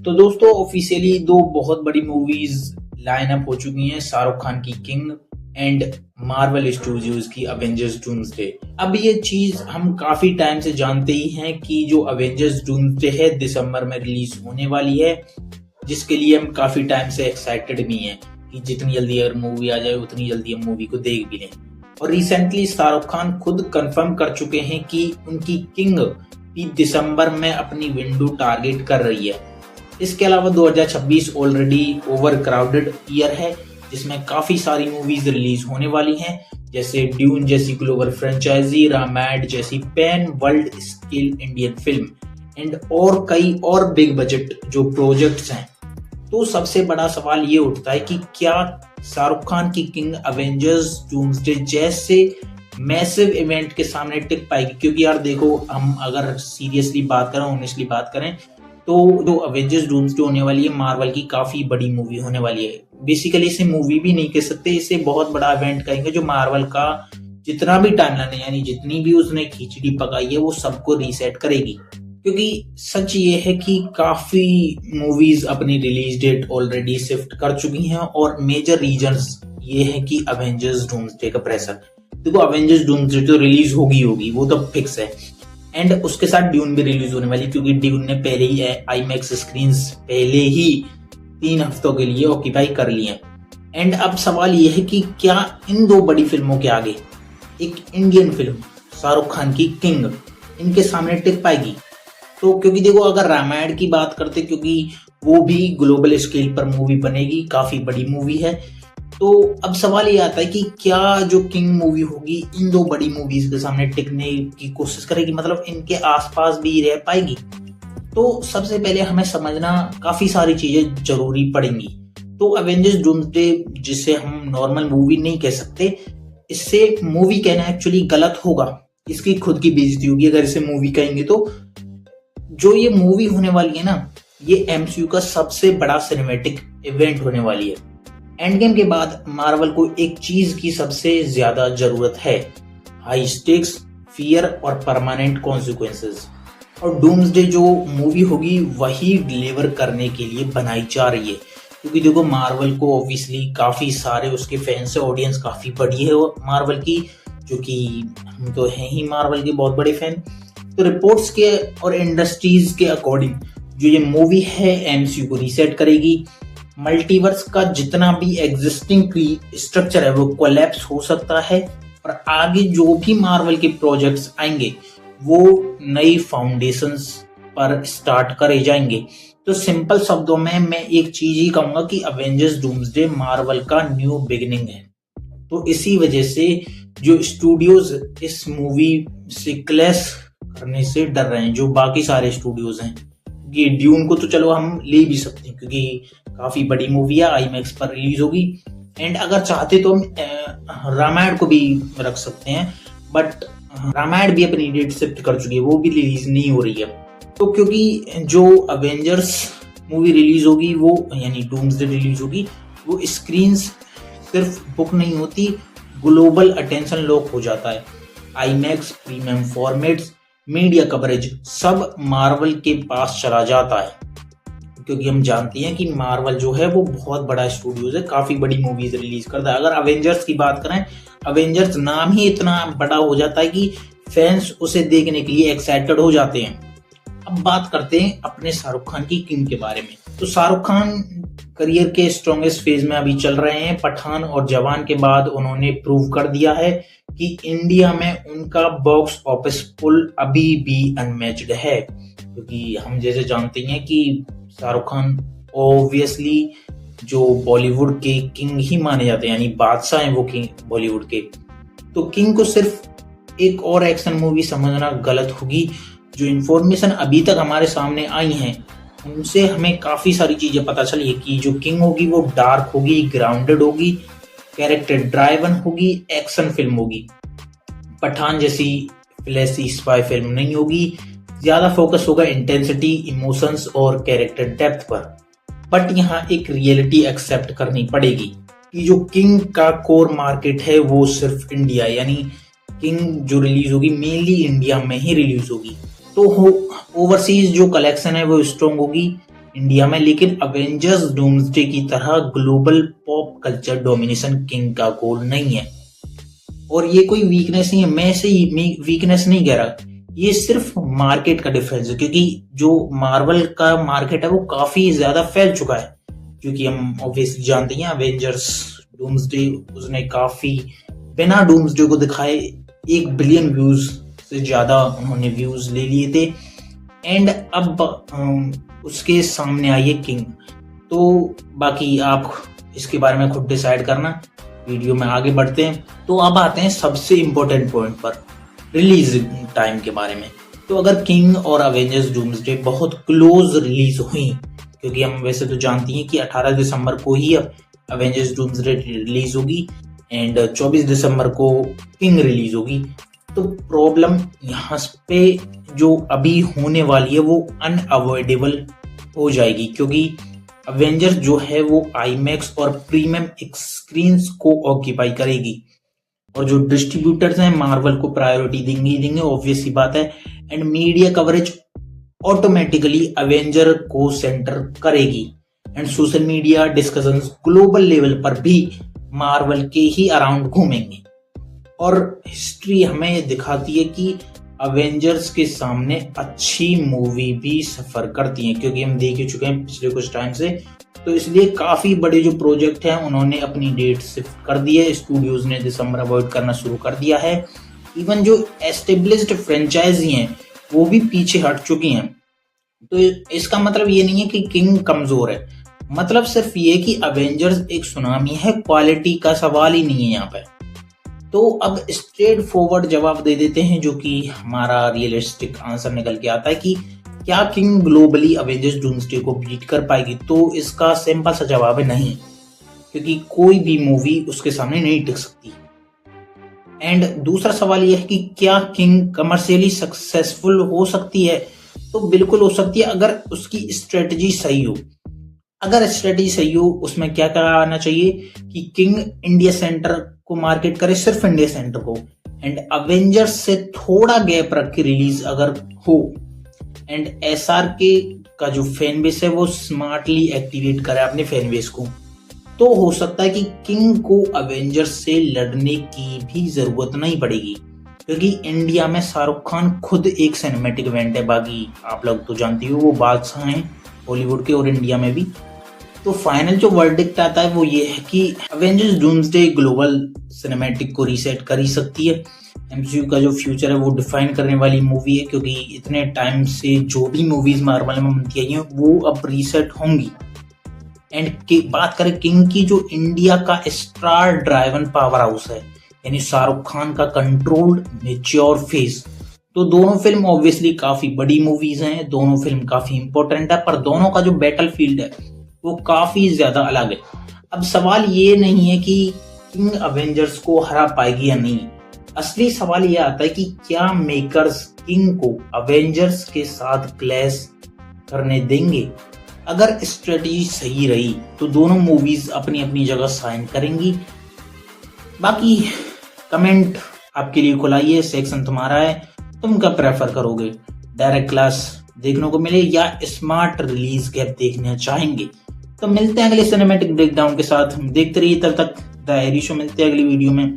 तो दोस्तों ऑफिशियली दो बहुत बड़ी मूवीज लाइन अप हो चुकी हैं, शाहरुख खान की किंग एंड मार्वल स्टूडियोज की अवेंजर्स डूम्सडे। अब ये चीज हम काफी टाइम से जानते ही हैं कि जो अवेंजर्स डूम्सडे है दिसंबर में रिलीज होने वाली है, जिसके लिए हम काफी टाइम से एक्साइटेड भी हैं कि जितनी जल्दी अगर मूवी आ जाए उतनी जल्दी हम मूवी को देख भी लें। और रिसेंटली शाहरुख खान खुद कंफर्म कर चुके हैं कि उनकी किंग भी दिसंबर में अपनी विंडो टारगेट कर रही है। इसके अलावा 2026 ऑलरेडी ओवर क्राउडेड ईयर है, जिसमें काफी सारी मूवीज रिलीज होने वाली हैं, जैसे ड्यून जैसी ग्लोबल फ्रेंचाइजी, रामायण जैसी pan world scale Indian film and और कई और बिग बजट जो प्रोजेक्ट्स हैं। तो सबसे बड़ा सवाल ये उठता है कि क्या शाहरुख खान की किंग अवेंजर्स डूम्सडे जैसे मैसिव इवेंट के सामने टिक पाएगी? क्योंकि यार देखो, हम अगर सीरियसली बात करें, ऑनेस्टली बात करें, तो जो अवेंजर्स डूम्सडे होने वाली है मार्वल की काफी बड़ी मूवी होने वाली है। बेसिकली इसे मूवी भी नहीं कह सकते, इसे बहुत बड़ा इवेंट कहेंगे जो मार्वल का जितना भी टाइमलाइन है, यानी जितनी भी उसने खिचड़ी पकाई है वो सबको रीसेट करेगी। क्योंकि सच ये है कि काफी मूवीज अपनी रिलीज डेट ऑलरेडी शिफ्ट कर चुकी हैं और मेजर रीजंस ये है कि अवेंजर्स डूम्सडे का प्रेशर। देखो, अवेंजर्स डूम्सडे तो रिलीज होगी वो तो फिक्स है, एंड उसके साथ ड्यून भी रिलीज होने वाली, क्योंकि ड्यून ने पहले ही आईमैक्स स्क्रीन्स पहले ही 3 हफ्तों के लिए ऑक्यूपाई कर लिए हैं। एंड अब सवाल यह है कि क्या इन दो बड़ी फिल्मों के आगे एक इंडियन फिल्म शाहरुख खान की किंग इनके सामने टिक पाएगी? तो क्योंकि देखो, अगर रामायण की बात करते, क्योंकि वो भी ग्लोबल स्केल पर मूवी बनेगी, काफी बड़ी मूवी है, तो अब सवाल ये आता है कि क्या जो किंग मूवी होगी इन दो बड़ी मूवीज के सामने टिकने की कोशिश करेगी, मतलब इनके आसपास भी रह पाएगी? तो सबसे पहले हमें समझना काफी सारी चीजें जरूरी पड़ेंगी। तो अवेंजर्स डूम्सडे, जिसे हम नॉर्मल मूवी नहीं कह सकते, इससे मूवी कहना एक्चुअली गलत होगा, इसकी खुद की बेइज्जती होगी अगर इसे मूवी कहेंगे। तो जो ये मूवी होने वाली है ना, ये एमसीयू का सबसे बड़ा सिनेमैटिक इवेंट होने वाली है। एंड गेम के बाद मार्वल को एक चीज की सबसे ज्यादा जरूरत है, हाई स्टेक्स, फियर और परमानेंट कॉन्सिक्वेंसेस। और डूम्सडे जो मूवी होगी वही डिलीवर करने के लिए बनाई जा रही है। क्योंकि देखो, मार्वल को ऑब्वियसली काफी सारे उसके फैंस है, ऑडियंस काफी बड़ी है मार्वल की, जो कि हम तो हैं ही मार्वल के बहुत बड़े फैन। तो रिपोर्ट्स के और इंडस्ट्रीज के अकॉर्डिंग जो ये मूवी है एमसीयू को रीसेट करेगी। मल्टीवर्स का जितना भी एग्जिस्टिंग स्ट्रक्चर है वो कोलैप्स हो सकता है, और आगे जो भी मार्वल के प्रोजेक्ट्स आएंगे वो नई फाउंडेशंस पर स्टार्ट करे जाएंगे। तो सिंपल शब्दों में मैं एक चीज ही कहूंगा कि अवेंजर्स डूम्सडे मार्वल का न्यू बिगिनिंग है। तो इसी वजह से जो स्टूडियोज इस मूवी से क्लैश करने से डर रहे हैं, जो बाकी सारे स्टूडियोज हैं। कि ड्यून को तो चलो हम ले भी सकते हैं क्योंकि काफी बड़ी मूवी है, आईमैक्स पर रिलीज होगी, एंड अगर चाहते तो हम रामायण को भी रख सकते हैं, बट रामायण भी अपनी डेट शिफ्ट कर चुकी है, वो भी रिलीज नहीं हो रही है। तो क्योंकि जो अवेंजर्स मूवी रिलीज होगी वो, यानी डूम्सडे रिलीज होगी, वो स्क्रीन सिर्फ बुक नहीं होती, ग्लोबल अटेंशन लॉक हो जाता है। IMAX, premium formats, media coverage सब मार्वल के पास चला जाता है, क्योंकि हम जानते हैं कि मार्वल जो है वो बहुत बड़ा स्टूडियोज है, काफी बड़ी मूवीज रिलीज करता है। अगर अवेंजर्स की बात करें, अवेंजर्स नाम ही इतना बड़ा हो जाता है कि फैंस उसे देखने के लिए एक्साइटेड हो जाते हैं। अब बात करते हैं अपने शाहरुख खान की किंग के बारे में। तो शाहरुख खान करियर के स्ट्रॉन्गेस्ट फेज में अभी चल रहे हैं। पठान और जवान के बाद उन्होंने प्रूव कर दिया है कि इंडिया में उनका बॉक्स ऑफिस पुल अभी भी अनमैच्ड है, क्योंकि हम जैसे जानते हैं कि शाहरुख खान ऑब्वियसली जो बॉलीवुड के किंग ही माने जाते हैं, यानी बादशाह हैं वो किंग बॉलीवुड के। तो किंग को सिर्फ एक और एक्शन मूवी समझना गलत होगी। जो इन्फॉर्मेशन अभी तक हमारे सामने आई हैं उनसे हमें काफी सारी चीजें पता चली है कि जो किंग होगी वो डार्क होगी, ग्राउंडेड होगी, कैरेक्टर ड्राइवन होगी, एक्शन फिल्म होगी। पठान जैसी फ्लैशी स्पाई फिल्म नहीं होगी, ज्यादा फोकस होगा इंटेंसिटी, इमोशंस और कैरेक्टर डेप्थ पर। बट यहाँ एक रियलिटी एक्सेप्ट करनी पड़ेगी कि जो किंग का कोर मार्केट है वो सिर्फ इंडिया, यानी किंग जो रिलीज होगी मेनली इंडिया में ही रिलीज होगी। तो ओवरसीज जो कलेक्शन है वो स्ट्रॉन्ग होगी, इंडिया में, लेकिन अवेंजर्स डूम्सडे की तरह global pop culture domination king का गोल नहीं है। और ये कोई वीकनेस नहीं है, मैं इसे वीकनेस नहीं कह रहा, ये सिर्फ मार्केट का डिफरेंस है, क्योंकि जो मार्वल का मार्केट है वो काफी ज्यादा फैल चुका है, क्योंकि हम ऑब्वियसली जानते हैं अवेंजर्स डूम्सडे उसने काफी बिना डूम्सडे को दिखाए 1 बिलियन व्यूज से ज्यादा उन्होंने व्यूज ले लिए थे। एंड अब उसके सामने आई है किंग। तो बाकी आप इसके बारे में खुद डिसाइड करना, वीडियो में आगे बढ़ते हैं। तो अब आते हैं सबसे इंपॉर्टेंट पॉइंट पर, रिलीज टाइम के बारे में। तो अगर किंग और अवेंजर्स डूम्सडे बहुत क्लोज रिलीज हुई, क्योंकि हम वैसे तो जानती हैं कि 18 दिसंबर को ही अवेंजर्स डूम्सडे रिलीज होगी एंड 24 दिसंबर को किंग रिलीज होगी, तो प्रॉब्लम यहाँ पे जो अभी होने वाली है वो अनअवॉइडेबल हो जाएगी, क्योंकि अवेंजर्स जो है वो आईमैक्स और प्रीमियम स्क्रीन्स को ऑक्यूपाई करेगी, और जो डिस्ट्रीब्यूटर्स हैं मार्वल को प्रायोरिटी देंगे ऑब्वियस सी बात है। And media coverage automatically Avenger को सेंटर करेगी, and social media discussions global level पर भी मार्वल के ही अराउंड घूमेंगे। और हिस्ट्री हमें दिखाती है कि अवेंजर्स के सामने अच्छी मूवी भी सफर करती हैं, क्योंकि हम देख ही चुके हैं पिछले कुछ टाइम से। तो इसलिए काफी बड़े जो प्रोजेक्ट हैं उन्होंने अपनी डेट शिफ्ट कर दी है, स्टूडियोज ने दिसंबर अवॉइड करना शुरू कर दिया है। इवन जो एस्टेब्लिश्ड फ्रेंचाइजी हैं वो भी पीछे हट चुकी हैं। तो इसका मतलब ये नहीं है कि किंग कमजोर है, मतलब सिर्फ ये कि अवेंजर्स एक सुनामी है, क्वालिटी का सवाल ही नहीं है यहाँ पे। तो अब स्ट्रेट फॉरवर्ड जवाब दे देते हैं, जो कि हमारा रियलिस्टिक आंसर निकल के आता है कि क्या किंग ग्लोबली अवेंजर्स डूम्सडे को बीट कर पाएगी। तो इसका सिंपल सा जवाब है नहीं, क्योंकि कोई भी मूवी उसके सामने नहीं टिक सकती। एंड दूसरा सवाल यह है कि क्या किंग कमर्शियली सक्सेसफुल हो सकती है। तो बिल्कुल हो सकती है, अगर उसकी स्ट्रेटजी सही हो। अगर स्ट्रेटजी सही हो, उसमें क्या क्या आना चाहिए कि किंग इंडिया सेंटर को मार्केट करे, सिर्फ इंडिया सेंटर को, एंड अवेंजर्स से थोड़ा गैप रख के रिलीज अगर हो, एंड SRK का जो फैन बेस है वो स्मार्टली एक्टिवेट करे अपने फैन बेस को, तो हो सकता है कि किंग को अवेंजर्स से लड़ने की भी जरूरत नहीं पड़ेगी, क्योंकि इंडिया में शाहरुख खान खुद एक सिनेमैटिक इवेंट है। बाकी आप लोग तो जानती हो वो बादशाह हैं बॉलीवुड के और इंडिया में भी। तो फाइनल जो वर्डिक्ट आता है वो ये है कि अवेंजर्स डूम्सडे ग्लोबल सिनेमैटिक को रीसेट कर ही सकती है। MCU का जो फ्यूचर है वो डिफाइन करने वाली मूवी है, क्योंकि इतने टाइम से जो भी मूवीज मार्वल में बनती आई हैं वो अब रीसेट होंगी। एंड की बात करें किंग की, जो इंडिया का स्टार ड्राइवन पावर हाउस है, यानी शाहरुख खान का कंट्रोल्ड मैच्योर फेस, तो दोनों फिल्म ऑब्वियसली काफी बड़ी मूवीज हैं, दोनों फिल्म काफी इंपॉर्टेंट है, पर दोनों का जो बैटल फील्ड है वो काफी ज्यादा अलग है। अब सवाल ये नहीं है कि किंग अवेंजर्स को हरा पाएगी या नहीं, असली सवाल ये आता है कि क्या मेकर्स किंग को अवेंजर्स के साथ क्लैश करने देंगे। अगर स्ट्रेटजी सही रही तो दोनों मूवीज अपनी अपनी जगह साइन करेंगी। बाकी कमेंट आपके लिए खुला ही है, सेक्शन तुम्हारा है, तुम क्या प्रेफर करोगे, डायरेक्ट क्लास देखने को मिले या स्मार्ट रिलीज गैप देखना चाहेंगे। तो मिलते हैं अगले सिनेमैटिक ब्रेकडाउन के साथ, देखते रहिए, तब तक द एरी शो। मिलते हैं अगली वीडियो में।